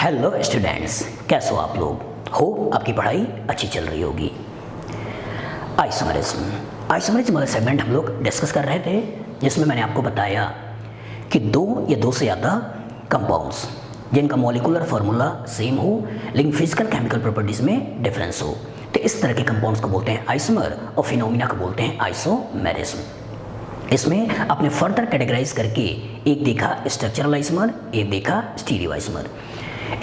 Hello students, कैसे हो आप लोग? हो आपकी पढ़ाई अच्छी चल रही होगी। आइसोमेरिज्म वाला सेगमेंट हम लोग डिस्कस कर रहे थे, जिसमें मैंने आपको बताया कि दो या दो से ज़्यादा कंपाउंड्स जिनका मॉलिक्यूलर फार्मूला सेम हो लेकिन फिजिकल केमिकल प्रॉपर्टीज में डिफरेंस हो, तो इस तरह के कंपाउंड्स को बोलते हैं आइसोमर और फिनोमिना को बोलते हैं आइसोमेरिज्म। इसमें आपने फर्दर कैटेगराइज करके एक देखा स्ट्रक्चरल आइसोमर, एक देखा स्टीरियो आइसोमर।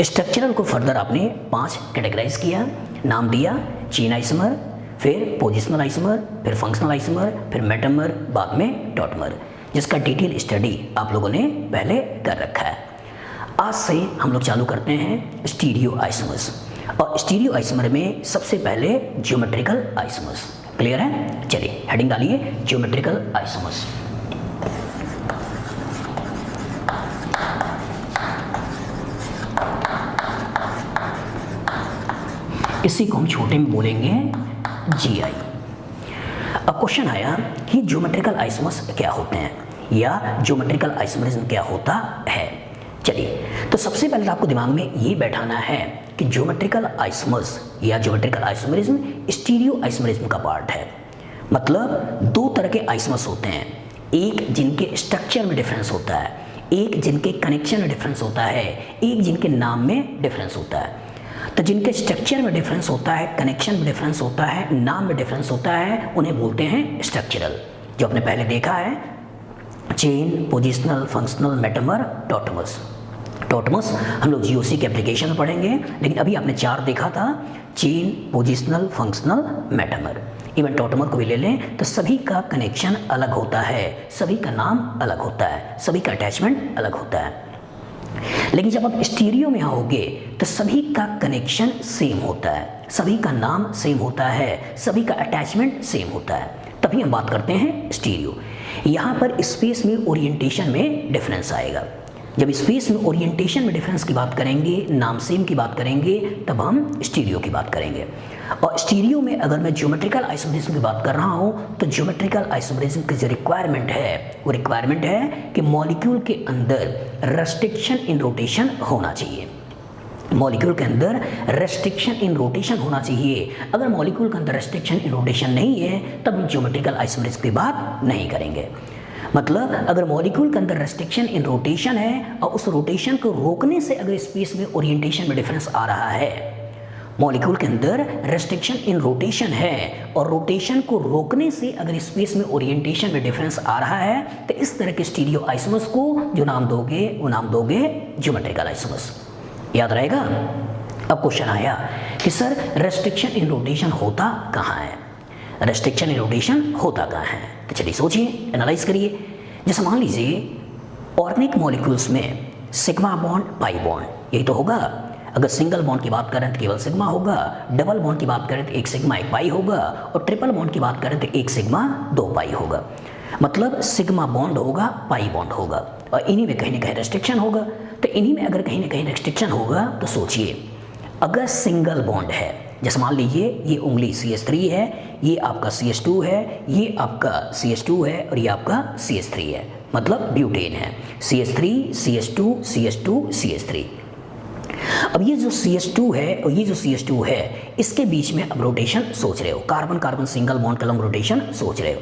स्ट्रक्चरल को फर्दर आपने 5 कैटेगराइज किया, नाम दिया चेन आइसोमर, फिर पोजिशनल आइसोमर, फिर फंक्शनल आइसोमर, फिर मेटामर, बाद में टॉटमर, जिसका डिटेल स्टडी आप लोगों ने पहले कर रखा है। आज से हम लोग चालू करते हैं स्टीरियो आइसोमर्स, और स्टीरियो आइसोमर में सबसे पहले ज्योमेट्रिकल आइसोमर्स। क्लियर है? चलिए हेडिंग डालिए, ज्योमेट्रिकल आइसोमर्स। इसी को हम छोटे में बोलेंगे GI। अब क्वेश्चन आया कि ज्योमेट्रिकल आइसोमर्स क्या होते हैं या ज्योमेट्रिकल आइसोमरिज्म क्या होता है। चलिए, तो सबसे पहले आपको दिमाग में ये बैठाना है कि ज्योमेट्रिकल आइसोमर्स या ज्योमेट्रिकल आइसोमरिज्म स्टीरियो आइसोमरिज्म का पार्ट है। मतलब दो तरह के आइसोमर्स होते हैं, एक जिनके स्ट्रक्चर में डिफरेंस होता है, एक जिनके कनेक्शन में डिफरेंस होता है, एक जिनके नाम में डिफरेंस होता है। तो जिनके स्ट्रक्चर में डिफरेंस होता है, कनेक्शन में डिफरेंस होता है, नाम में डिफरेंस होता है, उन्हें बोलते हैं स्ट्रक्चरल। जो आपने पहले देखा है, चेन, पोजिशनल, फंक्शनल, मेटामर, टॉटमर्स। टॉटमर्स हम लोग GOC के एप्लीकेशन में पढ़ेंगे, लेकिन अभी आपने 4 देखा था, chain, positional, functional, metamer. Even tautomer को भी ले लें तो सभी का कनेक्शन अलग होता है, सभी का नाम अलग होता है, सभी का अटैचमेंट अलग होता है। लेकिन जब आप स्टीरियो में आओगे तो सभी का कनेक्शन सेम होता है, सभी का नाम सेम होता है, सभी का अटैचमेंट सेम होता है, तभी हम बात करते हैं स्टीरियो। यहाँ पर स्पेस में ओरिएंटेशन में डिफरेंस आएगा। जब स्पेस में ओरिएंटेशन में डिफरेंस की बात करेंगे, नाम सेम की बात करेंगे, तब हम स्टीरियो की बात करेंगे। और स्टीरियो में अगर मैं ज्योमेट्रिकल आइसोमरिज्म की बात कर रहा हूँ, तो ज्योमेट्रिकल आइसोमरिज्म की जो रिक्वायरमेंट है वो रिक्वायरमेंट है कि मॉलिक्यूल के अंदर रेस्ट्रिक्शन इन रोटेशन होना चाहिए। मॉलिक्यूल के अंदर रेस्ट्रिक्शन इन रोटेशन होना चाहिए। अगर मॉलिक्यूल के अंदर रेस्ट्रिक्शन इन रोटेशन नहीं है, तब हम ज्योमेट्रिकल आइसोमरिज्म की बात नहीं करेंगे। मतलब अगर मॉलिक्यूल के अंदर रेस्ट्रिक्शन इन रोटेशन है और उस रोटेशन को रोकने से अगर स्पेस में ओरिएंटेशन में डिफरेंस आ रहा है, मॉलिक्यूल के अंदर रेस्ट्रिक्शन इन रोटेशन है और रोटेशन को रोकने से अगर स्पेस में ओरिएंटेशन में डिफरेंस आ रहा है, तो इस तरह के स्टीरियो आइसोमर्स को जो नाम दोगे वो नाम दोगे ज्योमेट्रिकल आइसोमर्स। याद रहेगा? अब क्वेश्चन आया कि सर रेस्ट्रिक्शन इन रोटेशन होता कहाँ है, रेस्ट्रिक्शन इन रोटेशन होता कहाँ है? तो चलिए सोचिए, एनालाइज करिए। जैसे मान लीजिए ऑर्गेनिक मॉलिक्यूल्स में सिग्मा बॉन्ड, पाई बॉन्ड, यही तो होगा। अगर सिंगल बॉन्ड की बात करें तो केवल सिग्मा होगा, डबल बॉन्ड की बात करें तो एक सिग्मा एक पाई होगा, और ट्रिपल बॉन्ड की बात करें तो एक सिग्मा 2 पाई होगा। मतलब सिग्मा बॉन्ड होगा, पाई बॉन्ड होगा, और इन्हीं में कहीं ना कहीं रेस्ट्रिक्शन होगा। तो इन्हीं में अगर कहीं ना कहीं रेस्ट्रिक्शन होगा, तो सोचिए अगर सिंगल बॉन्ड है, जैसे मान लीजिए ये उंगली CH3 है, ये आपका CH2 है, ये आपका CH2 है, और ये आपका CH3 है, मतलब ब्यूटेन है। CH3 CH2 CH2 CH3। अब ये जो CH2 है और ये जो CH2 है, इसके बीच में अब रोटेशन सोच रहे हो, कार्बन कार्बन सिंगल बॉन्ड का लंब रोटेशन सोच रहे हो।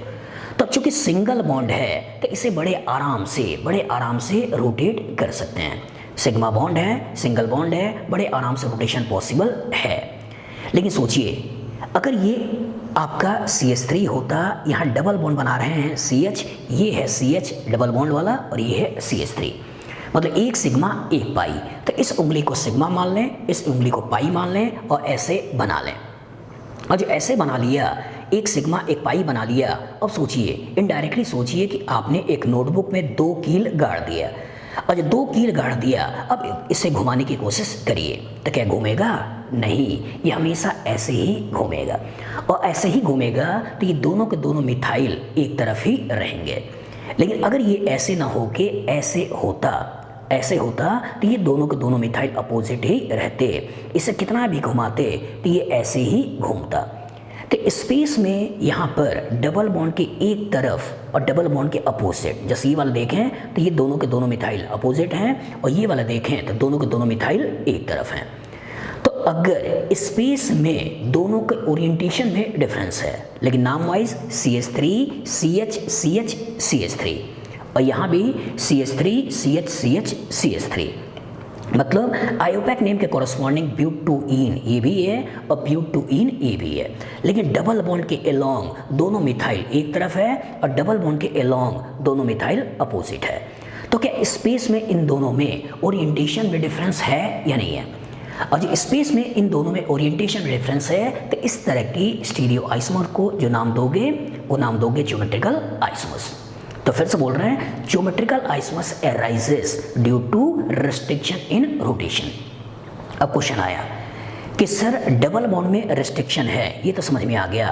तो अब चूंकि सिंगल बॉन्ड है तो इसे बड़े आराम से रोटेट कर सकते हैं। सिग्मा बॉन्ड है, सिंगल बॉन्ड है, बड़े आराम से रोटेशन पॉसिबल है। लेकिन सोचिए अगर ये आपका CH3 होता, यहाँ डबल बॉन्ड बना रहे हैं CH, ये है CH डबल बॉन्ड वाला और ये है CH3, मतलब एक सिग्मा एक पाई। तो इस उंगली को सिग्मा मान लें, इस उंगली को पाई मान लें और ऐसे बना लें। और जो ऐसे बना लिया, एक सिग्मा एक पाई बना लिया, अब सोचिए इनडायरेक्टली सोचिए कि आपने एक नोटबुक में 2 कील गाड़ दिया, और जो 2 कील गाड़ दिया, अब इसे घुमाने की कोशिश करिए, तो क्या घूमेगा? नहीं, ये हमेशा ऐसे ही घूमेगा, और ऐसे ही घूमेगा तो ये दोनों के दोनों मिथाइल एक तरफ ही रहेंगे। लेकिन अगर ये ऐसे ना हो के ऐसे होता तो ये दोनों के दोनों मिथाइल अपोजिट ही रहते। इसे कितना भी घुमाते तो ये ऐसे ही घूमता। तो स्पेस में यहाँ पर डबल बॉन्ड के एक तरफ और डबल बॉन्ड के अपोजिट, जैसे ये वाला देखें तो ये दोनों के दोनों मिथाइल अपोजिट हैं, और ये वाला देखें तो दोनों के दोनों मिथाइल एक तरफ हैं। तो अगर स्पेस में दोनों के ओरिएंटेशन में डिफरेंस है, लेकिन नाम wise CH3 CH CH CH3, और यहाँ भी CH3 CH CH CH3, मतलब आयोपैक नेम के कॉरस्पॉन्डिंग ब्यूटूइन ये भी है और ब्यूटूइन ये भी है, लेकिन डबल बॉन्ड के अलोंग दोनों मिथाइल एक तरफ है और डबल बॉन्ड के अलोंग दोनों मिथाइल अपोजिट है। तो क्या स्पेस में इन दोनों में ओरिएंटेशन में डिफरेंस है या नहीं है? और जो स्पेस में इन दोनों में ओरिएंटेशन में डिफरेंस है, तो इस तरह की स्टीरियो आइसोमर को जो नाम दोगे वो नाम दोगे ज्योमेट्रिकल आइसोमर्स। तो फिर से बोल रहे हैं, geometrical isomers arises due to restriction in rotation. अब क्वेश्चन आया कि सर डबल बॉन्ड में रेस्ट्रिक्शन है, ये तो समझ में आ गया।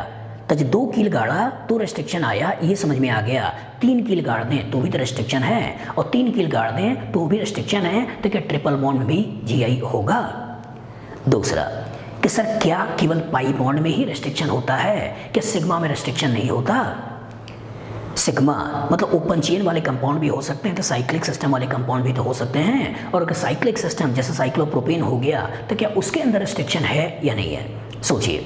तो 2 कील गाड़ा तो रेस्ट्रिक्शन आया, ये समझ में आ गया। 3 कील गाड़ दें तो भी तो रेस्ट्रिक्शन है, और 3 कील गाड़ दें तो भी रेस्ट्रिक्शन है। तो क्या ट्रिपल बॉन्ड में भी GI होगा? दूसरा कि सर क्या केवल पाई बॉन्ड में ही रेस्ट्रिक्शन होता है, क्या सिग्मा में रेस्ट्रिक्शन नहीं होता? सिग्मा मतलब ओपन चेन वाले कंपाउंड भी हो सकते हैं, तो साइक्लिक सिस्टम वाले कंपाउंड भी तो हो सकते हैं। और अगर साइक्लिक सिस्टम जैसे साइक्लोप्रोपेन हो गया, तो क्या उसके अंदर रेस्ट्रिक्शन है या नहीं है? सोचिए,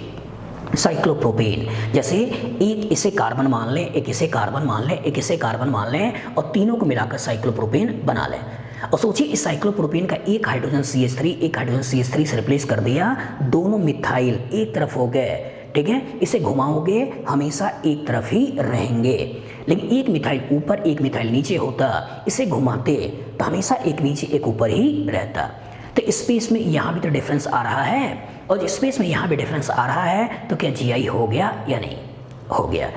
साइक्लोप्रोपेन जैसे एक इसे कार्बन मान लें, एक इसे कार्बन मान लें, एक इसे कार्बन मान लें, और तीनों को मिलाकर साइक्लोप्रोपेन बना लें। और सोचिए इस साइक्लोप्रोपेन का एक हाइड्रोजन CH3 एक हाइड्रोजन CH3 से रिप्लेस कर दिया, दोनों मिथाइल एक तरफ हो गए। ठीक है, इसे घुमाओगे हमेशा एक तरफ ही रहेंगे, लेकिन एक मिथाइल ऊपर एक मिथाइल नीचे होता, इसे घुमाते तो हमेशा एक नीचे एक ऊपर ही रहता। तो स्पेस में यहाँ भी तो डिफरेंस आ रहा है, और स्पेस में यहाँ भी डिफरेंस आ रहा है, तो क्या GI हो गया या नहीं हो गया?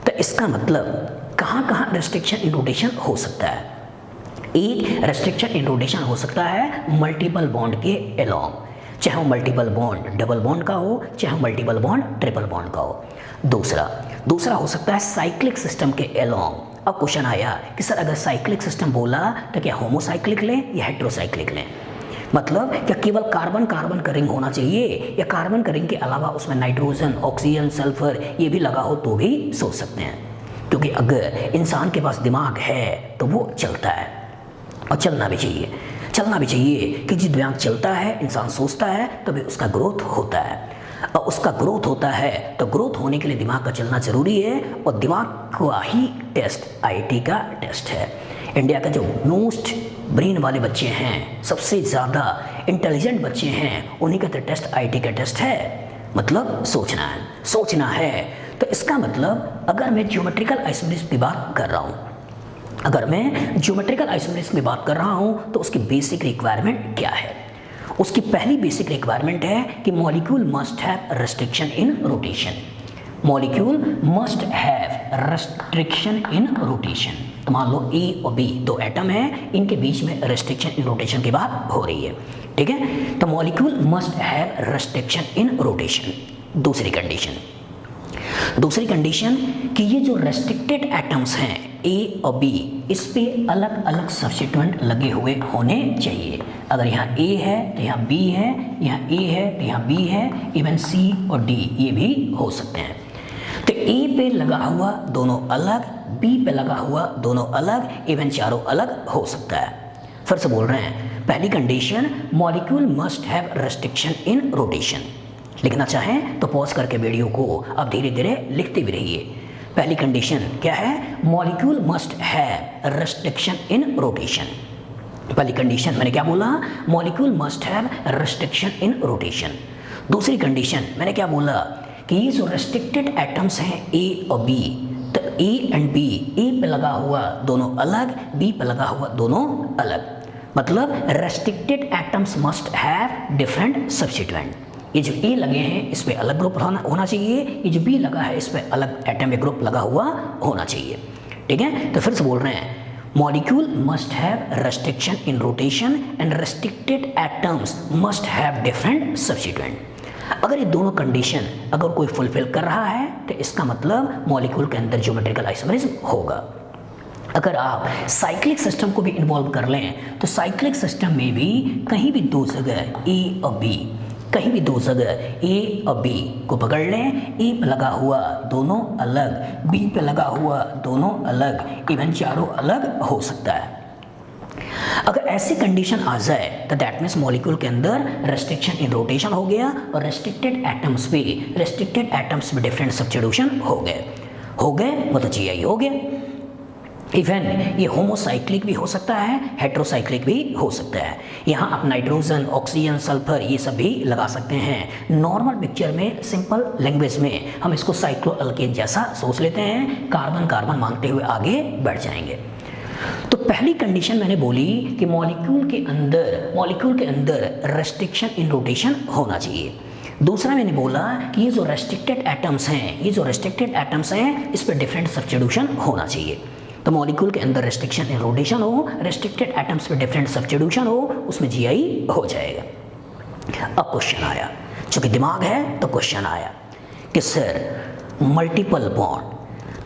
तो इसका मतलब कहाँ कहाँ रेस्ट्रिक्शन इन रोटेशन हो सकता है? एक रेस्ट्रिक्शन इन रोटेशन हो सकता है मल्टीपल बॉन्ड के अलोंग, चाहे वो मल्टीपल बॉन्ड डबल बॉन्ड का हो, चाहे मल्टीपल बॉन्ड ट्रिपल बॉन्ड का हो। दूसरा हो सकता है साइक्लिक सिस्टम के अलोंग। अब क्वेश्चन आया कि सर अगर साइक्लिक सिस्टम बोला तो क्या होमोसाइक्लिक लें या हेट्रोसाइक्लिक लें? मतलब क्या केवल कार्बन कार्बन का रिंग होना चाहिए, या कार्बन का रिंग के अलावा उसमें नाइट्रोजन ऑक्सीजन सल्फर ये भी लगा हो तो भी सोच सकते हैं। क्योंकि अगर इंसान के पास दिमाग है तो वो चलता है, और चलना भी चाहिए कि जिस दिमाग चलता है, इंसान सोचता है, तभी उसका ग्रोथ होता है। और उसका ग्रोथ होता है तो ग्रोथ होने के लिए दिमाग का चलना जरूरी है, और दिमाग का ही टेस्ट IIT का टेस्ट है। इंडिया का जो मोस्ट ब्रेन वाले बच्चे हैं, सबसे ज़्यादा इंटेलिजेंट बच्चे हैं, उन्हीं का तो टेस्ट IIT का टेस्ट है। मतलब सोचना है। तो इसका मतलब अगर मैं ज्योमेट्रिकल आइसोमेरिज्म की बात कर रहा हूँ, की बात कर रहा हूं, तो उसकी बेसिक रिक्वायरमेंट क्या है? उसकी पहली बेसिक रिक्वायरमेंट है कि molecule must have restriction in rotation. तो मान लो A और B 2 एटम है, इनके बीच में रेस्ट्रिक्शन इन रोटेशन की बात हो रही है। ठीक है, तो molecule must have restriction in rotation. दूसरी कंडीशन कि ये जो रेस्ट्रिक्टेड एटम्स हैं A और B, इस पे अलग अलग सब्स्टिट्यूएंट लगे हुए होने चाहिए। अगर यहाँ A है तो यहाँ B है, यहाँ A है तो यहाँ B है, इवन C और D ये भी हो सकते हैं। तो A पे लगा हुआ दोनों अलग, B पे लगा हुआ दोनों अलग, इवन चारों अलग हो सकता है। फिर से बोल रहे हैं, पहली condition molecule must have restriction in rotation. लिखना चाहें तो पॉज करके वीडियो को अब धीरे धीरे लिखते भी रहिए। पहली कंडीशन क्या है? Molecule must have restriction in rotation. पहली कंडीशन मैंने क्या बोला? Molecule must have restriction in rotation. दूसरी कंडीशन मैंने क्या बोला? कि ये जो रेस्ट्रिक्टेड एटम्स हैं A और B, तो A एंड B, A पे लगा हुआ दोनों अलग, B पे लगा हुआ दोनों अलग। मतलब restricted atoms must have different substituent. ये जो A लगे हैं इस पे अलग ग्रुप होना चाहिए, ये जो B लगा है इस पे अलग एटम ग्रुप लगा हुआ होना चाहिए। ठीक है, तो फिर से बोल रहे हैं, molecule must have restriction in rotation and restricted atoms must have different substituent. अगर ये दोनों कंडीशन अगर कोई फुलफिल कर रहा है तो इसका मतलब मॉलिक्यूल के अंदर ज्योमेट्रिकल आइसोमेरिज्म होगा। अगर आप साइक्लिक सिस्टम को भी इन्वॉल्व कर लें तो साइक्लिक सिस्टम में भी कहीं भी 2 जगह A और B कहीं भी दो जगह ए और बी को पकड़ लें, ए पे लगा हुआ दोनों अलग, बी पे लगा हुआ दोनों अलग, इवन चारों अलग हो सकता है। अगर ऐसी कंडीशन आ जाए तो दैट मीन्स मॉलिक्यूल के अंदर रेस्ट्रिक्शन इन रोटेशन हो गया और रेस्ट्रिक्टेड एटम्स पे डिफरेंट सब्स्टिट्यूशन हो गए वो तो जीआई हो गया। इवन ये होमोसाइक्लिक भी हो सकता है, हेट्रोसाइक्लिक भी हो सकता है। यहाँ आप नाइट्रोजन, ऑक्सीजन, सल्फर ये सब भी लगा सकते हैं। नॉर्मल पिक्चर में, सिंपल लैंग्वेज में हम इसको साइक्लोअल्केन जैसा सोच लेते हैं, कार्बन कार्बन मानते हुए आगे बढ़ जाएंगे। तो पहली कंडीशन मैंने बोली कि मॉलिक्यूल के अंदर रेस्ट्रिक्शन इन रोटेशन होना चाहिए। दूसरा मैंने बोला कि ये जो रेस्ट्रिक्टेड एटम्स हैं इस पर डिफरेंट सब्स्टिट्यूशन होना चाहिए। तो मॉलिक्यूल के अंदर रेस्ट्रिक्शन इन रोटेशन हो, रेस्ट्रिक्टेड एटम्स पे डिफरेंट सब्स्टिट्यूशन हो, उसमें जीआई हो जाएगा। अब क्वेश्चन आया, चूंकि दिमाग है तो क्वेश्चन आया कि सर मल्टीपल बॉन्ड,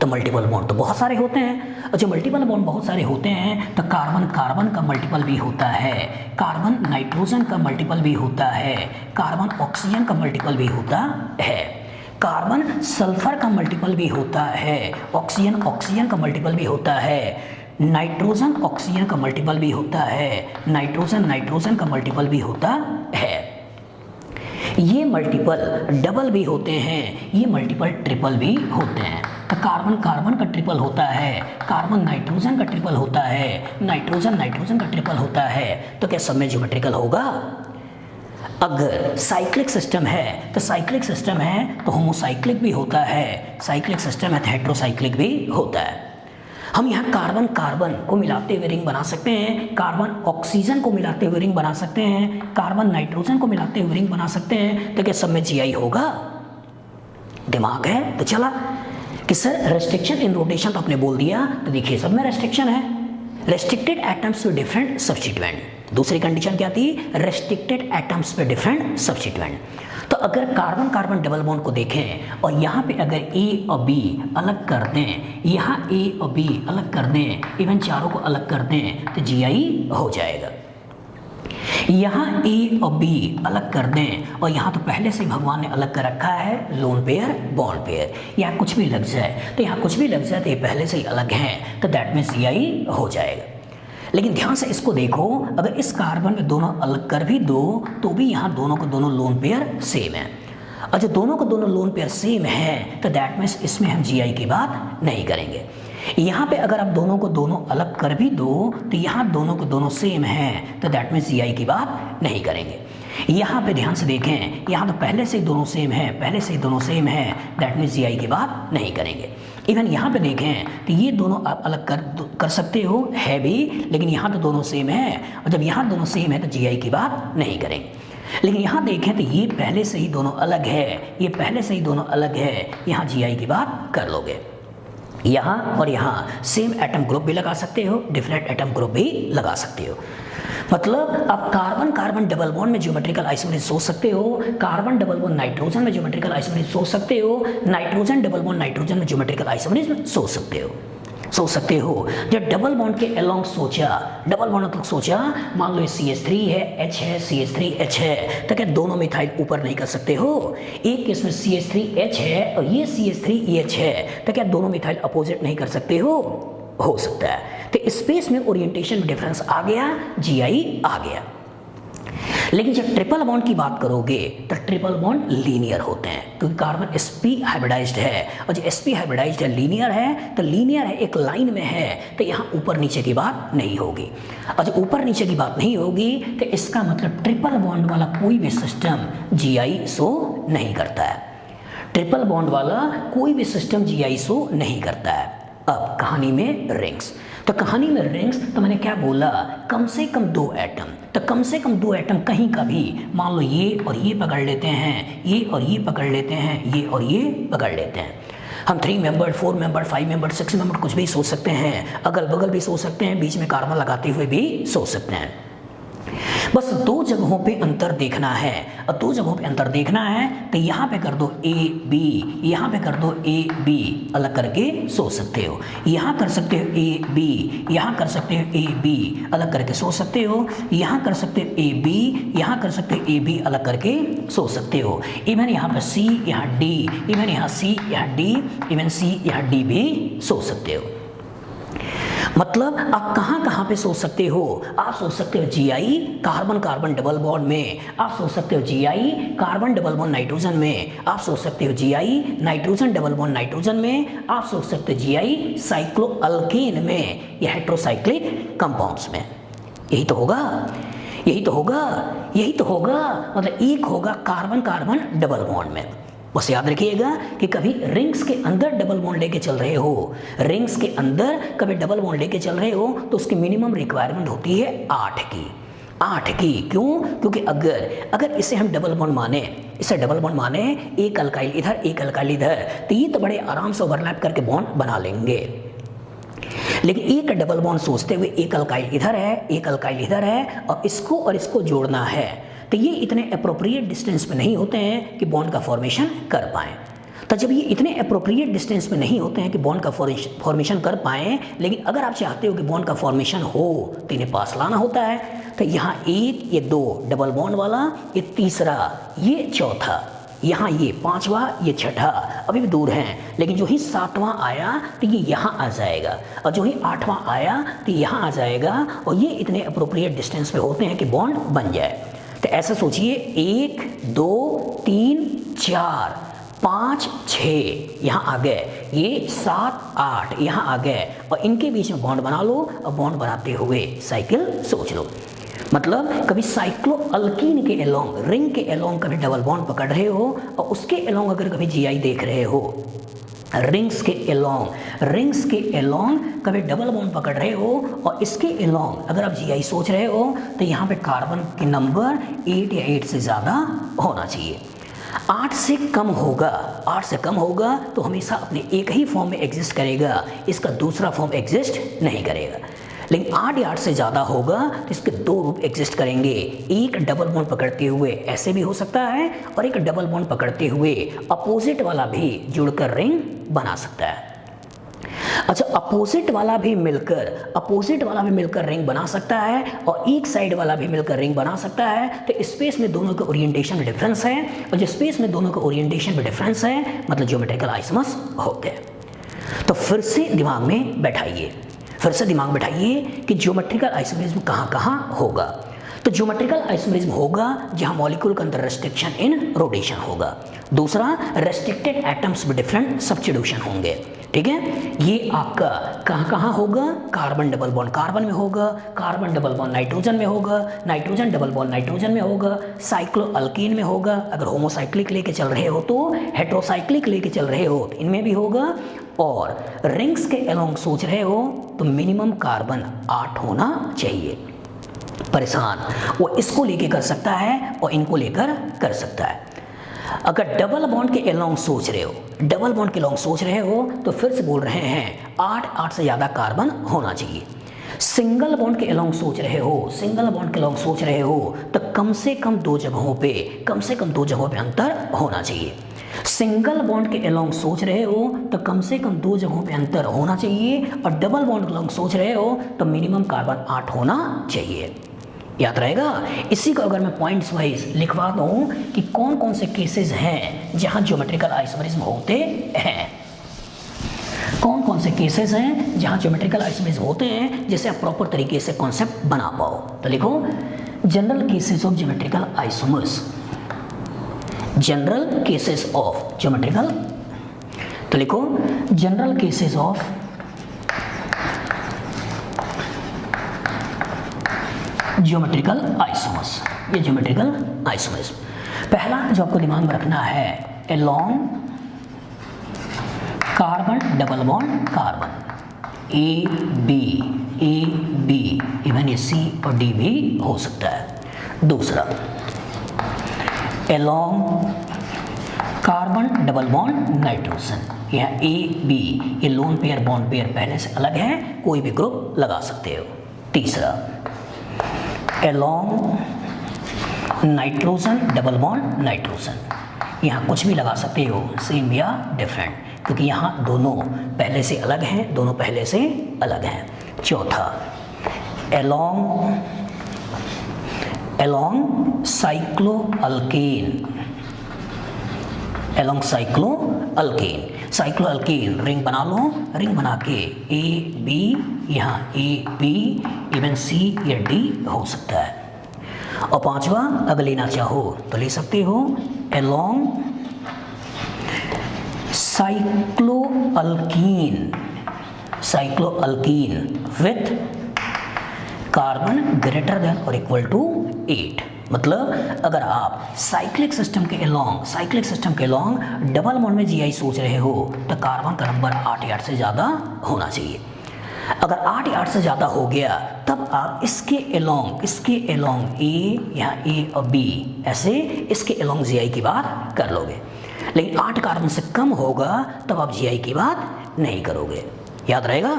तो मल्टीपल बॉन्ड तो बहुत सारे होते हैं, और जो मल्टीपल बॉन्ड बहुत सारे होते हैं तो कार्बन कार्बन का मल्टीपल भी होता है, कार्बन नाइट्रोजन का मल्टीपल भी होता है, कार्बन ऑक्सीजन का मल्टीपल भी होता है, कार्बन सल्फर का मल्टीपल भी होता है, ऑक्सीजन का मल्टीपल भी होता है, नाइट्रोजन ऑक्सीजन का मल्टीपल भी होता है, नाइट्रोजन का मल्टीपल भी होता है। ये मल्टीपल डबल भी होते हैं, ये मल्टीपल ट्रिपल भी होते हैं। तो कार्बन कार्बन का ट्रिपल होता है, कार्बन नाइट्रोजन का ट्रिपल होता है, नाइट्रोजन का ट्रिपल होता है। तो क्या सब में ज्योमेट्रिकल होगा? अगर साइक्लिक सिस्टम है तो होमोसाइक्लिक भी होता है, साइक्लिक सिस्टम है तो हेट्रोसाइक्लिक भी होता है। हम यहाँ कार्बन कार्बन को मिलाते हुए रिंग बना सकते हैं, कार्बन ऑक्सीजन को मिलाते हुए रिंग बना सकते हैं, कार्बन नाइट्रोजन को मिलाते हुए रिंग बना सकते हैं। तो क्या सब में जीआई होगा? दिमाग है तो चला कि सर रेस्ट्रिक्शन इन रोटेशन तो आपने बोल दिया, तो देखिए सब में रेस्ट्रिक्शन है, restricted atoms to different substituent. दूसरी कंडीशन क्या थी? रेस्ट्रिक्टेड एटम्स पे डिफरेंट सब्स्टिट्यूएंट। तो अगर कार्बन कार्बन डबल बॉन्ड को देखें और यहाँ पे अगर ए और बी अलग कर दें, यहाँ ए और बी अलग कर दें, इवन चारों को अलग कर दें, तो जीआई हो जाएगा। यहाँ ए और बी अलग कर दें और यहाँ तो पहले से भगवान ने अलग कर रखा है, लोन पेयर बॉन्ड पेयर, यहाँ कुछ भी लग जाए तो ये पहले से ही अलग हैं, तो दैट मीन्स जीआई हो जाएगा। लेकिन ध्यान से इसको देखो, अगर इस कार्बन में दोनों अलग कर भी दो तो भी यहाँ दोनों को दोनों लोन पेयर सेम है, और जो दोनों को दोनों लोन पेयर सेम है तो दैट मीन्स इसमें हम जीआई की बात नहीं करेंगे। यहाँ पे अगर आप दोनों को दोनों अलग कर भी दो तो यहाँ दोनों को दोनों सेम है, तो दैट मीन्स जीआई की बात नहीं करेंगे। यहाँ पे ध्यान से देखें, यहाँ तो पहले से ही दोनों सेम है, दैट मीन्स जीआई की बात नहीं करेंगे। इवन यहाँ पे देखें तो ये दोनों आप अलग कर सकते हो, है भी, लेकिन यहाँ तो दोनों सेम है, और जब यहाँ दोनों सेम है तो जीआई की बात नहीं करेंगे। लेकिन यहाँ देखें तो ये पहले से ही दोनों अलग है, यहाँ जीआई की बात कर लोगे। यहाँ और यहाँ सेम एटम ग्रुप भी लगा सकते हो, डिफरेंट एटम ग्रुप भी लगा सकते हो। मतलब आप कार्बन कार्बन डबल बॉन्ड में ज्योमेट्रिकल आइसोमरेज सोच सकते हो, कार्बन डबल बॉन्ड नाइट्रोजन में ज्योमेट्रिकल आइसोमरेज सोच सकते हो, नाइट्रोजन डबल बॉन्ड नाइट्रोजन में ज्योमेट्रिकल आइसोमरेज सोच सकते हो। जब डबल बॉन्ड के अलोंग सोचा, मान लो ये CH3 है, H है, CH3H है, तो क्या दोनों मिथाइल ऊपर नहीं कर सकते हो? एक केस में CH3H है और ये CH3EH है, तो क्या दोनों मिथाइल अपोजिट नहीं कर सकते हो सकता है। तो स्पेस में ओरिएंटेशन में डिफरेंस आ गया, जीआई आ गया। लेकिन जब ट्रिपल बॉन्ड की बात करोगे तो ट्रिपल बॉन्ड लीनियर होते हैं, क्योंकि कार्बन sp हाइब्रिडाइज्ड है, और जो sp हाइब्रिडाइज्ड है लीनियर है, एक लाइन में है, तो यहाँ ऊपर नीचे की बात नहीं होगी। और जब ऊपर नीचे की बात नहीं होगी तो इसका मतलब ट्रिपल बॉन्ड वाला कोई भी सिस्टम जीआई शो नहीं करता है, ट्रिपल बॉन्ड वाला कोई भी सिस्टम जीआई शो नहीं करता है। अब कहानी में रिंग्स, तो मैंने क्या बोला, कम से कम दो एटम कहीं का भी, मान लो ये और ये पकड़ लेते हैं, ये और ये पकड़ लेते हैं, हम 3 मेंबर, 4 मेंबर, 5 मेंबर, 6 मेंबर कुछ भी सोच सकते हैं, अगल बगल भी सोच सकते हैं, बीच में कार्बन लगाते हुए भी सोच सकते हैं। बस दो जगहों पे अंतर देखना है, और दो जगहों पे अंतर देखना है तो यहाँ पे कर दो ए बी, यहाँ पे कर दो ए बी, अलग करके सोच सकते हो। यहाँ कर सकते हो ए बी, यहाँ कर सकते हो ए बी, अलग करके सोच सकते हो। यहाँ कर सकते हो ए बी, यहाँ कर सकते हो ए बी, अलग करके सोच सकते हो। इवन यहाँ पर सी, यहाँ डी, इवन यहाँ सी, यहाँ डी, इवन सी, यहाँ डी भी सोच सकते हो। मतलब आप कहाँ कहाँ पे सोच सकते हो? आप सोच सकते हो GI carbon carbon double bond में, आप सोच सकते हो GI carbon double bond nitrogen में, आप सोच सकते हो GI nitrogen double bond nitrogen में, आप सोच सकते हो जीआई साइक्लोअल्केन में या हेट्रोसाइक्लिक कंपाउंड्स में। यही तो होगा, यही तो होगा, यही तो होगा। मतलब एक होगा कार्बन कार्बन डबल बॉन्ड में। बस याद रखिएगा कि कभी रिंग्स के अंदर डबल बॉन्ड लेके चल रहे हो, रिंग्स के अंदर कभी डबल बॉन्ड लेके चल रहे हो तो उसकी मिनिमम रिक्वायरमेंट होती है 8 की। 8 की क्यों? क्योंकि अगर इसे हम डबल बॉन्ड माने, इसे डबल बॉन्ड माने, एक अल्काइल इधर एक अल्काइल इधर, तो ये तो बड़े आराम से ओवरलैप करके बॉन्ड बना लेंगे। लेकिन एक डबल बॉन्ड सोचते हुए एक अल्काइल इधर है, एक अल्काइल इधर है, और इसको जोड़ना है, तो ये इतने अप्रोप्रिएट डिस्टेंस पे नहीं होते हैं कि बॉन्ड का फॉर्मेशन कर पाएँ। तो जब ये इतने अप्रोप्रिएट डिस्टेंस पे नहीं होते हैं कि बॉन्ड का फॉर्मेशन कर पाएँ, लेकिन अगर आप चाहते हो कि बॉन्ड का फॉर्मेशन हो तो इन्हें पास लाना होता है। तो यहाँ एक, ये दो डबल बॉन्ड वाला, ये तीसरा, ये चौथा, यहाँ ये पांचवा, ये छठा, अभी भी दूर हैं, लेकिन जो ही सातवां आया तो ये यहाँ आ जाएगा, और जो ही आठवां आया तो यहाँ आ जाएगा, और ये इतने अप्रोप्रिएट डिस्टेंस पे होते हैं कि बॉन्ड बन जाए। तो ऐसा सोचिए 1 2 3 4 5 6 यहाँ आ गए, ये 7 8 यहाँ आ गए, और इनके बीच में बॉन्ड बना लो, और बॉन्ड बनाते हुए साइकिल सोच लो। मतलब कभी साइक्लोअल्कीन के एलोंग, रिंग के एलोंग कभी डबल बॉन्ड पकड़ रहे हो, और उसके एलोंग अगर कभी जीआई देख रहे हो, रिंग्स के एलोंग कभी डबल बॉन्ड पकड़ रहे हो, और इसके एलोंग अगर आप जीआई सोच रहे हो तो यहाँ पे कार्बन के नंबर 8 या 8 से ज़्यादा होना चाहिए। 8 से कम होगा, 8 से कम होगा तो हमेशा अपने एक ही फॉर्म में एग्जिस्ट करेगा, इसका दूसरा फॉर्म एग्जिस्ट नहीं करेगा। लेकिन 8 या 8 से ज़्यादा होगा तो इसके दो रूप एग्जिस्ट करेंगे, एक डबल बॉन्ड पकड़ते हुए ऐसे भी हो सकता है, और एक डबल बॉन्ड पकड़ते हुए अपोजिट वाला भी जुड़कर रिंग बना सकता है। अच्छा, अपोजिट वाला भी मिलकर रिंग बना सकता है, और एक साइड वाला भी मिलकर रिंग बना सकता है। तो स्पेस में दोनों के ओरिएंटेशन में डिफरेंस है, और जो स्पेस में दोनों के ओरिएंटेशन में डिफरेंस है मतलब ज्योमेट्रिकल आइसोमर्स होते हैं। तो फिर से दिमाग में बैठाइए, कि ज्योमेट्रिकल आइसोमरिज्म कहाँ कहाँ होगा। तो ज्योमेट्रिकल आइसोमरिज्म होगा जहाँ मॉलिक्यूल के अंदर रेस्ट्रिक्शन इन रोटेशन होगा। दूसरा, रेस्ट्रिक्टेड एटम्स में डिफरेंट सब्स्टिट्यूशन होंगे। ठीक है, ये आपका कहाँ कहाँ होगा? कार्बन डबल बॉन्ड कार्बन में होगा, कार्बन डबल बॉन्ड नाइट्रोजन में होगा, नाइट्रोजन डबल बॉन्ड नाइट्रोजन में होगा, साइक्लोअल्कीन में होगा, अगर होमोसाइक्लिक लेके चल रहे हो तो, हेट्रोसाइक्लिक लेके चल रहे हो तो इनमें भी होगा, और रिंग्स के एलोंग सोच रहे हो तो मिनिमम कार्बन 8 होना चाहिए। परेशान वो इसको लेके कर सकता है और इनको लेकर कर सकता है। अगर डबल बॉन्ड के एलोंग सोच रहे हो तो फिर से बोल रहे हैं 8 से ज़्यादा कार्बन होना चाहिए। सिंगल बॉन्ड के एलोंग सोच रहे हो तो कम से कम दो जगहों पे अंतर होना चाहिए। सिंगल बॉन्ड के एलोंग सोच रहे हो तो कम से कम दो जगहों पे अंतर होना चाहिए, और डबल बॉन्ड के एलोंग सोच रहे हो तो मिनिमम कार्बन 8 होना चाहिए। याद रहेगा। इसी को अगर मैं पॉइंट्स वाइज लिखवा दूँ कि कौन कौन से केसेस हैं जहाँ ज्योमेट्रिकल आइसोमरिज्म होते हैं, कौन कौन से केसेस हैं जहाँ ज्योमेट्रिकल आइसोमरिज्म होते हैं, जिससे आप प्रॉपर तरीके से कॉन्सेप्ट बना पाओ। तो लिखो general cases of geometrical isomers, general cases of geometrical, तो लिखो general cases of geometrical isomers. ये ज्योमेट्रिकल आइसोमर्स, पहला जो आपको दिमाग में रखना है, along carbon double bond carbon, A B, even ये सी और डी भी हो सकता है। दूसरा, along carbon double bond nitrogen, यह ए बी, ये लोन पेयर बॉन्ड पेयर पहले से अलग है, कोई भी ग्रुप लगा सकते हो। तीसरा, along nitrogen double bond nitrogen. यहाँ कुछ भी लगा सकते हो, सेम या डिफरेंट, क्योंकि यहाँ दोनों पहले से अलग हैं, दोनों पहले से अलग हैं। चौथा एलोंग साइक्लोअल्केन, एलोंग साइक्लोअल्केन। साइक्लोअल्केन रिंग बना लो, रिंग बना के ए बी, यहाँ ए बी इवन सी या डी हो सकता है। और पांचवा अगर लेना चाहो तो ले सकते हो along cycloalkene with carbon greater than और इक्वल टू 8। मतलब अगर आप साइक्लिक सिस्टम के अलोंग डबल बॉन्ड में जीआई सोच रहे हो तो कार्बन का नंबर 8 या 8 से ज़्यादा होना चाहिए। अगर 8 या 8 से ज़्यादा हो गया तब आप इसके अलोंग ए, यहाँ ए और बी ऐसे इसके अलोंग जीआई की बात कर लोगे। लेकिन 8 कार्बन से कम होगा तब आप जीआई की बात नहीं करोगे, याद रहेगा।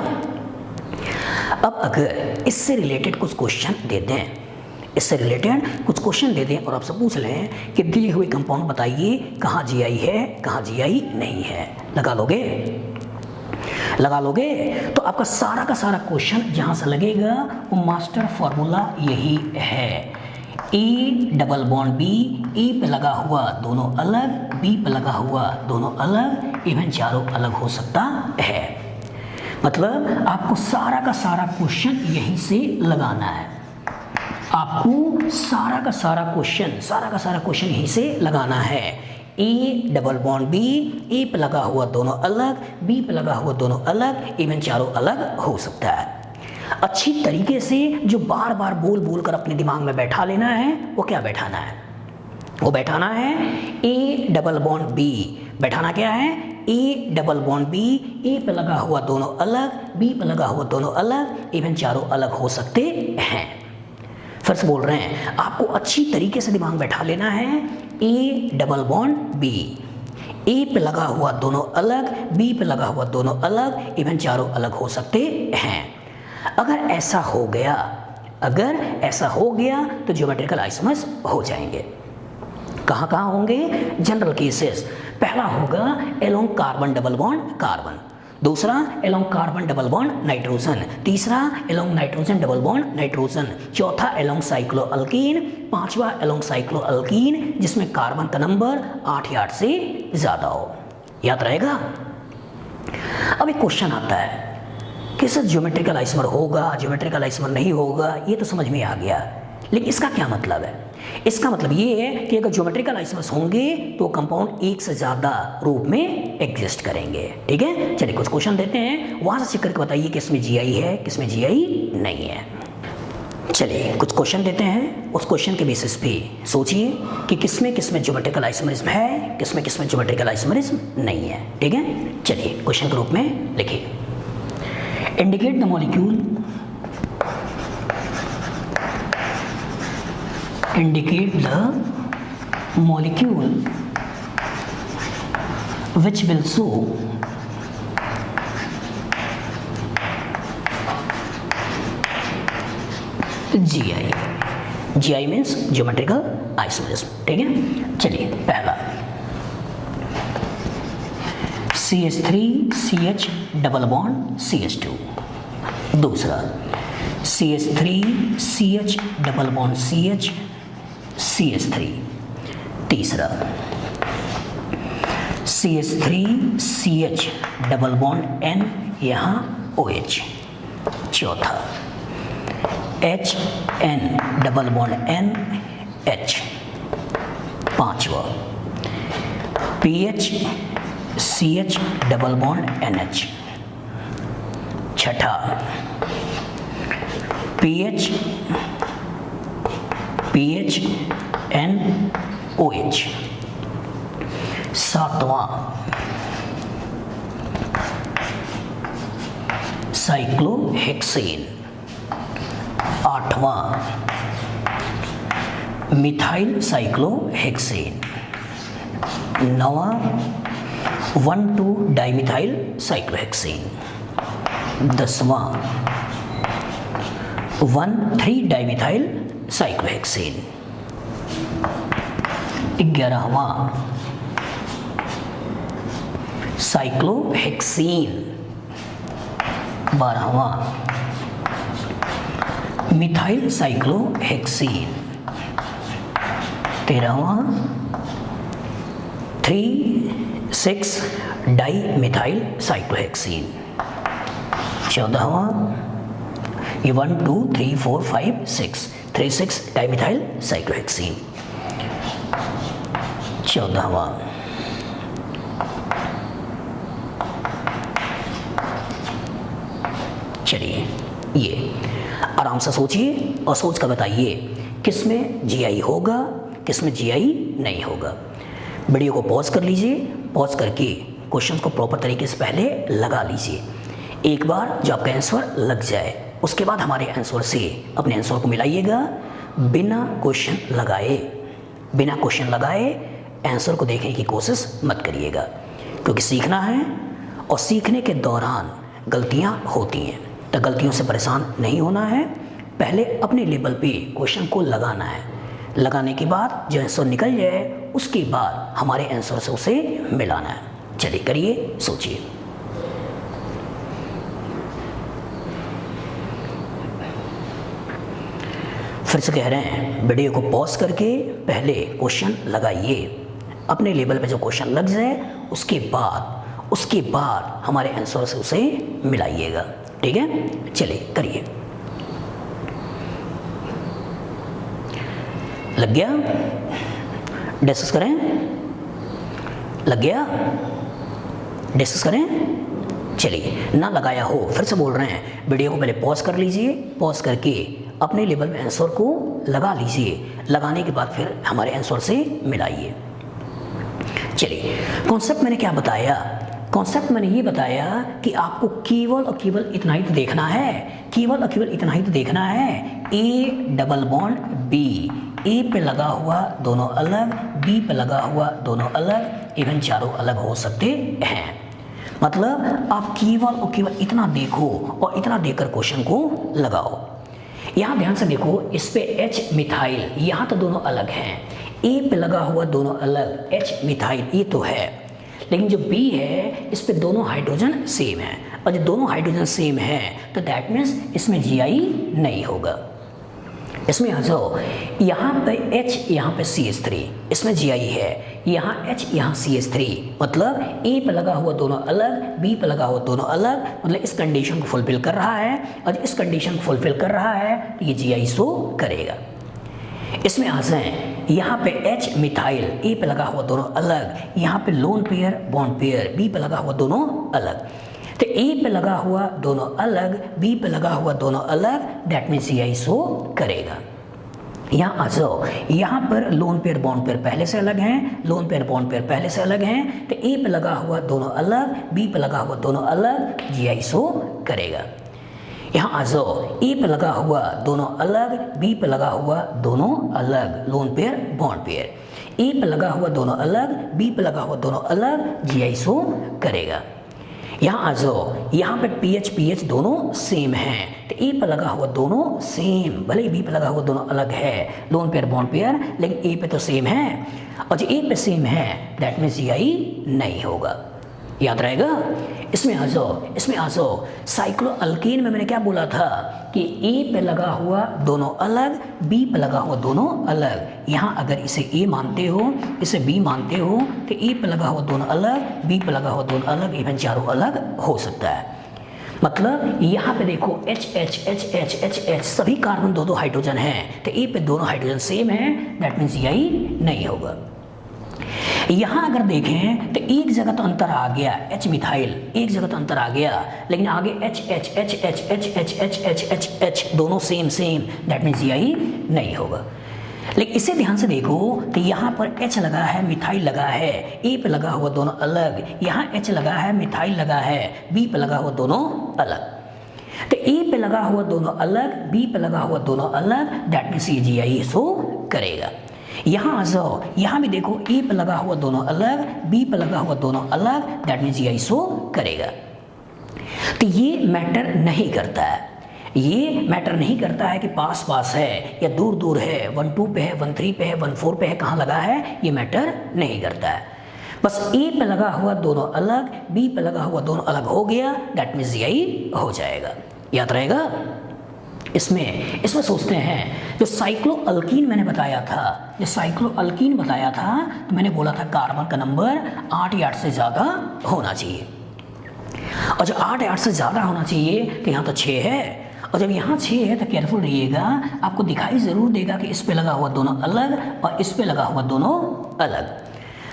अब अगर इससे रिलेटेड कुछ क्वेश्चन दे दें, और आपसे पूछ लें कि दिए हुए कंपाउंड बताइए कहाँ जीआई है, कहाँ जीआई नहीं है, लगा लोगे तो आपका सारा का सारा क्वेश्चन जहाँ से लगेगा वो मास्टर फॉर्मूला यही है। ए डबल बॉन्ड बी, ए पे लगा हुआ दोनों अलग, बी पे लगा हुआ दोनों अलग, इवन चारों अलग हो सकता है। मतलब आपको सारा का सारा क्वेश्चन यहीं से लगाना है, आपको सारा का सारा क्वेश्चन यहीं से लगाना है। ए डबल बॉन्ड बी, ए पे लगा हुआ दोनों अलग, बी पे लगा हुआ दोनों अलग, इवन चारों अलग हो सकता है। अच्छी तरीके से जो बार बार बोल कर अपने दिमाग में बैठा लेना है, वो क्या बैठाना है? वो बैठाना है ए डबल बॉन्ड बी। बैठाना क्या है? ए डबल बॉन्ड बी, ए पे लगा हुआ दोनों अलग, बी पे लगा हुआ दोनों अलग, इवन चारों अलग हो सकते हैं। फिर से बोल रहे हैं, आपको अच्छी तरीके से दिमाग बैठा लेना है। ए डबल बॉन्ड बी, ए पे लगा हुआ दोनों अलग, बी पे लगा हुआ दोनों अलग, इवन चारों अलग हो सकते हैं। अगर ऐसा हो गया तो ज्योमेट्रिकल आइसोमर्स हो जाएंगे। कहाँ कहाँ होंगे? General cases. पहला होगा along carbon double bond carbon, दूसरा along carbon double bond nitrogen, तीसरा along nitrogen double bond nitrogen, चौथा एलोंग साइक्लोअल्कीन, पांचवा एलोंग साइक्लोअल्कीन जिसमें कार्बन का नंबर 8 या 8 से ज़्यादा हो। याद रहेगा? अब एक क्वेश्चन आता है कि सर ज्योमेट्रिकल आइसोमर होगा, ज्योमेट्रिकल आइसोमर नहीं होगा, ये तो समझ में आ गया, लेकिन इसका क्या मतलब है? इसका मतलब ये है कि अगर ज्योमेट्रिकल आइसोमर्स होंगे तो कंपाउंड एक से ज़्यादा रूप में एग्जिस्ट करेंगे। ठीक है, चलिए कुछ क्वेश्चन देते हैं, वहाँ से चेक करके बताइए किसमें जीआई है, किसमें जीआई नहीं है। चलिए कुछ क्वेश्चन देते हैं, उस क्वेश्चन के बेसिस पे सोचिए कि किसमें किसमें ज्योमेट्रिकल आइसोमरिज्म है, किसमें किसमें ज्योमेट्रिकल आइसोमरिज्म नहीं है। ठीक है, चलिए क्वेश्चन के रूप में लिखिए। Indicate the molecule, indicate the molecule which will show GI. GI means geometrical isomerism. ठीक है, चलिए पहला CH3CH डबल बॉन्ड CH2, दूसरा CH3CH double bond CH CH3, तीसरा CH3CH डबल बॉन्ड N यहाँ OH, चौथा HN double bond N H, पांचवा PHCH double bond NH, छठा PHNOH, सातवां साइक्लोहेक्सेन, आठवां मिथाइल साइक्लोहेक्सेन, नौवां 1,2 डाइमिथाइल साइक्लोहेक्सेन, दसवां 1,3 डाइमिथाइल साइक्लोहेक्सेन। 11वां साइक्लोहेक्सेन। 12वां मिथाइल साइक्लोहेक्सेन। 13वां 3,6 डाई मिथाइल साइक्लोहेक्सेन। 14वां ये 1 2 3 4 5 6 3,6 डाई मिथाइल साइक्लोहेक्सेन। 14वां चलिए ये आराम से सोचिए और सोच कर बताइए किसमें जीआई होगा, किसमें जीआई नहीं होगा। वीडियो को पॉज कर लीजिए, पॉज करके क्वेश्चन को प्रॉपर तरीके से पहले लगा लीजिए। एक बार जो आपका आंसर लग जाए उसके बाद हमारे आंसर से अपने आंसर को मिलाइएगा बिना क्वेश्चन लगाए। बिना क्वेश्चन लगाए आंसर को देखने की कोशिश मत करिएगा, क्योंकि सीखना है और सीखने के दौरान गलतियां होती हैं, तो गलतियों से परेशान नहीं होना है। पहले अपने लेवल पे क्वेश्चन को लगाना है, लगाने के बाद जो आंसर निकल जाए उसके बाद हमारे आंसर से उसे मिलाना है। चलिए करिए, सोचिए। फिर से कह रहे हैं वीडियो को पॉज करके पहले क्वेश्चन लगाइए, अपने लेवल पे जो क्वेश्चन लग जाए उसके बाद हमारे आंसर से उसे मिलाइएगा। ठीक है, चलिए करिए। लग गया? डिस्कस करें? लग गया? डिस्कस करें? चलिए, ना लगाया हो फिर से बोल रहे हैं वीडियो को पहले पॉज कर लीजिए, पॉज करके अपने लेवल में आंसर को लगा लीजिए, लगाने के बाद फिर हमारे आंसर से मिलाइए। चलिए, कॉन्सेप्ट मैंने क्या बताया? कॉन्सेप्ट मैंने ये बताया कि आपको केवल और केवल इतना ही तो देखना है, केवल और केवल इतना ही तो देखना है। ए डबल बॉन्ड बी, ए पे लगा हुआ दोनों अलग, बी पे लगा हुआ दोनों अलग, इवन चारों अलग हो सकते हैं। मतलब आप केवल और केवल इतना देखो और इतना देखकर क्वेश्चन को लगाओ। यहाँ ध्यान से देखो, इस पे H मिथाइल, यहाँ तो दोनों अलग हैं। ए पे लगा हुआ दोनों अलग, H मिथाइल ये तो है, लेकिन जो B है इस पे दोनों हाइड्रोजन सेम है, और जब दोनों हाइड्रोजन सेम है तो दैट मीन्स इसमें जीआई नहीं होगा। इसमें आ जाओ, यहाँ पे H यहाँ पे CH3, इसमें जीआई है, यहाँ H यहाँ CH3, मतलब A पे लगा हुआ दोनों अलग, B पे लगा हुआ दोनों अलग, मतलब इस कंडीशन को फुलफिल कर रहा है, और इस कंडीशन को फुलफिल कर रहा है तो ये जीआई शो करेगा। इसमें आ जाए, यहाँ पे H मिथाइल, A पे लगा हुआ दोनों अलग, यहाँ पे loan pair bond pair, B पे लगा हुआ दोनों अलग, तो A पे लगा हुआ दोनों अलग, B पे लगा हुआ दोनों अलग, दैट मीन्स जीआई शो करेगा। यहाँ आ जाओ, यहाँ पर लोन पेयर बॉन्ड पेयर पहले से अलग हैं, लोन पेयर बॉन्ड पेयर पहले से अलग हैं, तो A पे लगा हुआ दोनों अलग, B पे लगा हुआ दोनों अलग, जीआई शो करेगा। यहाँ आ जाओ, ए पे लगा हुआ दोनों अलग, बी पे लगा हुआ दोनों अलग, लोन पेयर बॉन्ड पेयर, ए पे लगा हुआ दोनों अलग, बी पे लगा हुआ दोनों अलग, जीआई शो करेगा। यहाँ आ जाओ, यहाँ पे पीएच दोनों सेम हैं, तो ए पे लगा हुआ दोनों सेम, भले ही बी पे लगा हुआ दोनों अलग है, लोन पेयर बॉन्ड पेयर, लेकिन ए पे तो सेम है, और जो ए पे सेम है दैट मीन्स जीआई नहीं होगा। याद रहेगा? इसमें आ जाओ, साइक्लो अल्केन में मैंने क्या बोला था कि ए पे लगा हुआ दोनों अलग, बी पे लगा हुआ दोनों अलग। यहाँ अगर इसे ए मानते हो, इसे बी मानते हो, तो ए पे लगा हुआ दोनों अलग, बी पे लगा हुआ दोनों अलग, इवन चारों अलग हो सकता है। मतलब यहाँ पे देखो H सभी कार्बन दो हाइड्रोजन हैं, तो ए पे दोनों हाइड्रोजन सेम है, दैट मीन्स यही नहीं होगा। यहाँ अगर देखें तो एक जगह तो अंतर आ गया, H मिथाइल एक जगह तो अंतर आ गया, लेकिन आगे H दोनों सेम, दैट मीन्स जीआई नहीं होगा। लेकिन इसे ध्यान से देखो तो यहाँ पर H लगा है, मिथाइल लगा है, A पे लगा हुआ दोनों अलग, यहाँ H लगा है, मिथाइल लगा है, B पे लगा हुआ दोनों अलग, तो A पे लगा हुआ दोनों अलग, B पे लगा हुआ दोनों अलग, दैट मीन्स ये जीआई शो करेगा। यहाँ आ जाओ, यहाँ भी देखो ए पे लगा हुआ दोनों अलग, बी पे लगा हुआ दोनों अलग, दैट मीन्स जीआई शो करेगा। तो ये मैटर नहीं करता है। ये मैटर नहीं करता है कि पास पास है या दूर दूर है, 1-2 पे है, 1-3 पे है, 1-4 पे है, कहाँ लगा है, ये मैटर नहीं करता है। बस ए पे लगा हुआ दोनों अलग, बी पे लगा हुआ दोनों अलग हो गया, दैट मीन्स यही हो जाएगा। याद रहेगा। इसमें सोचते हैं जो साइक्लोअल्कीन मैंने बताया था, जो साइक्लोअल्कीन बताया था, तो मैंने बोला था कार्बन का नंबर 8 या 8 से ज़्यादा होना चाहिए, और जो 8 या 8 से ज़्यादा होना चाहिए तो यहाँ तो 6 है, और जब यहाँ 6 है तो केयरफुल रहिएगा, आपको दिखाई ज़रूर देगा कि इस पे लगा हुआ दोनों अलग और इस पे लगा हुआ दोनों अलग,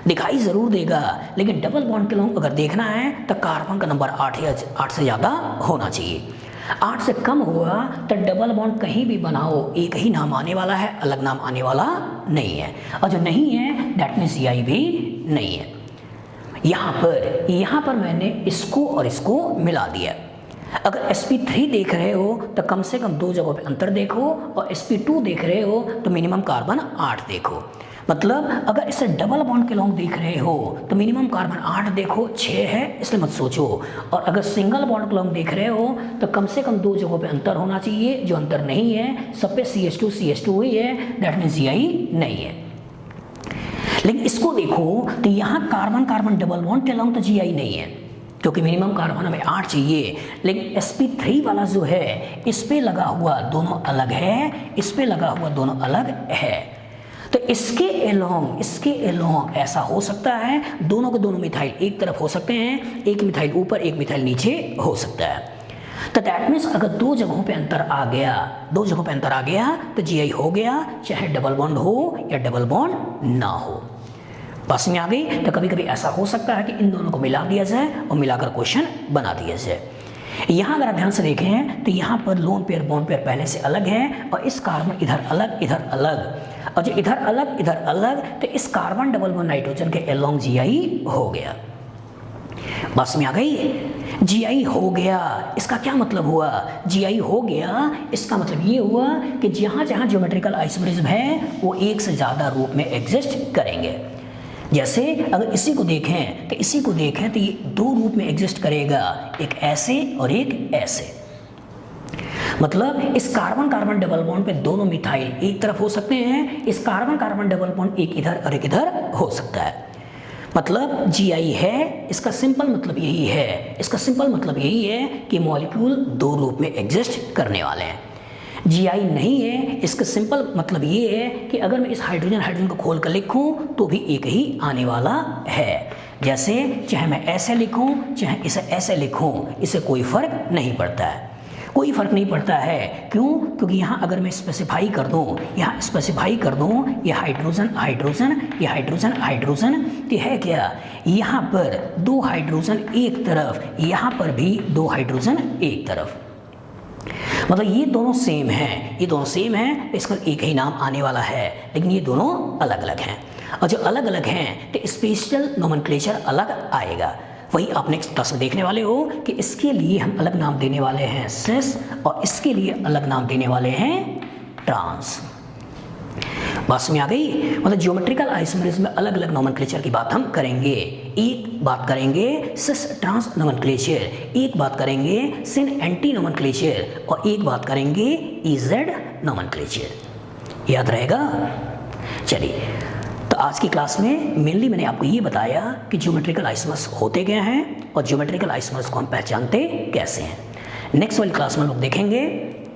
दिखाई ज़रूर देगा, लेकिन डबल बॉन्ड के लोग अगर देखना है तो कार्बन का नंबर 8 या 8 से ज़्यादा होना चाहिए। 8 से कम हुआ तो डबल बॉन्ड कहीं भी बनाओ एक ही नाम आने वाला है, अलग नाम आने वाला नहीं है, और जो नहीं है दैट मीन्स यही भी नहीं है। यहाँ पर मैंने इसको और इसको मिला दिया। अगर sp3 देख रहे हो तो कम से कम 2 जगहों पे अंतर देखो, और sp2 देख रहे हो तो मिनिमम कार्बन 8 देखो। मतलब अगर इसे डबल बॉन्ड के लॉन्ग देख रहे हो तो मिनिमम कार्बन 8 देखो, 6 है इसलिए मत सोचो, और अगर सिंगल बॉन्ड के लॉन्ग देख रहे हो तो कम से कम 2 जगहों पे अंतर होना चाहिए, जो अंतर नहीं है, सब पे CH2 ही है, दैट मीन्स यही नहीं है। लेकिन इसको देखो तो यहाँ कार्बन कार्बन डबल बॉन्ड के लॉन्ग तो GI नहीं है, क्योंकि मिनिमम कार्बन हमें 8 चाहिए, लेकिन sp3 वाला जो है इस पे लगा हुआ दोनों अलग है, इस पे लगा हुआ दोनों अलग है, तो इसके एलोंग ऐसा हो सकता है, दोनों के दोनों मिथाइल एक तरफ हो सकते हैं, एक मिथाइल ऊपर एक मिथाइल नीचे हो सकता है। तो दैट मीन्स अगर 2 जगहों पे अंतर आ गया तो GI हो गया, चाहे डबल बॉन्ड हो या डबल बॉन्ड ना हो। पास में आ गई। तो कभी कभी ऐसा हो सकता है कि इन दोनों को मिला दिया जाए और मिलाकर क्वेश्चन बना दिया जाए। यहाँ अगर आप ध्यान से देखें तो यहाँ पर लोन पेयर बॉन्ड पेयर पहले से अलग है, और इस कार्बन इधर अलग, और जो इधर अलग तो इस कार्बन डबल बॉन्ड नाइट्रोजन के एलोंग GI हो गया। बस में आ गई। GI हो गया, इसका क्या मतलब हुआ? GI हो गया इसका मतलब ये हुआ कि जहाँ जहाँ ज्योमेट्रिकल आइसोमरिज्म है वो एक से ज़्यादा रूप में एग्जिस्ट करेंगे। जैसे अगर इसी को देखें तो ये 2 रूप में एग्जिस्ट करेगा, एक ऐसे और एक ऐसे। मतलब इस कार्बन कार्बन डबल बॉन्ड पे दोनों मिथाइल एक तरफ हो सकते हैं, इस कार्बन कार्बन डबल बॉन्ड एक इधर और एक इधर हो सकता है। मतलब GI है, इसका सिंपल मतलब यही है कि मॉलिक्यूल 2 रूप में एग्जिस्ट करने वाले हैं। GI नहीं है, इसका सिंपल मतलब ये है कि अगर मैं इस हाइड्रोजन को खोल कर लिखूं तो भी एक ही आने वाला है। जैसे चाहे मैं ऐसे लिखूं चाहे इसे ऐसे लिखूं, इससे कोई फर्क नहीं पड़ता है, क्यों? क्योंकि यहाँ अगर मैं स्पेसिफाई कर दूँ, ये हाइड्रोजन तो है क्या, यहाँ पर 2 हाइड्रोजन एक तरफ, यहाँ पर भी 2 हाइड्रोजन एक तरफ। मतलब ये दोनों सेम हैं, इसका एक ही नाम आने वाला है, लेकिन ये दोनों अलग अलग हैं, और जो अलग अलग हैं तो स्पेशल नोमेनक्लेचर अलग आएगा। वही आप नेक्स्ट क्लास में देखने वाले हो कि इसके लिए हम अलग नाम देने वाले हैं सिस, और इसके लिए अलग नाम देने वाले हैं ट्रांस। बात में आ गई। मतलब ज्योमेट्रिकल आइसोमरिज्म में अलग अलग नोमेनक्लेचर की बात हम करेंगे। एक बात करेंगे सिस ट्रांस नोमेनक्लेचर, एक बात करेंगे सिन एंटी नोमेनक्लेचर, और एक बात करेंगे इजेड नोमेनक्लेचर। याद रहेगा? चलिए, तो आज की क्लास में मेनली मैंने आपको ये बताया कि ज्योमेट्रिकल आइसोमर्स होते क्या हैं और ज्योमेट्रिकल आइसोमर्स को हम पहचानते कैसे हैं। नेक्स्ट वाली क्लास में हम लोग देखेंगे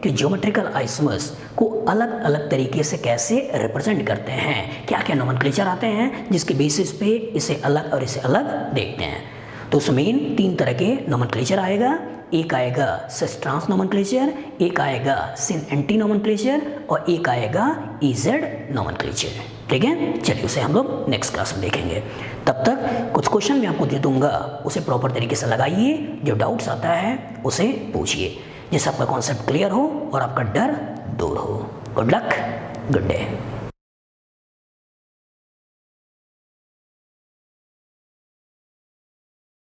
कि ज्योमेट्रिकल आइसोमर्स को अलग अलग तरीके से कैसे रिप्रेजेंट करते हैं, क्या क्या नोमेनक्लेचर आते हैं जिसके बेसिस पे इसे अलग और इसे अलग देखते हैं। तो उसमें मेन 3 तरह के नोमेनक्लेचर आएगा। एक आएगा सिस ट्रांस नोमेनक्लेचर, एक आएगा सिन एंटी नोमेनक्लेचर, और एक आएगा इजेड नोमेनक्लेचर। ठीक है, चलिए उसे हम लोग नेक्स्ट क्लास में देखेंगे। तब तक कुछ क्वेश्चन मैं आपको दे दूंगा, उसे प्रॉपर तरीके से लगाइए, जो डाउट्स आता है उसे पूछिए, जिससे आपका कॉन्सेप्ट क्लियर हो और आपका डर दूर हो। Good luck, good day.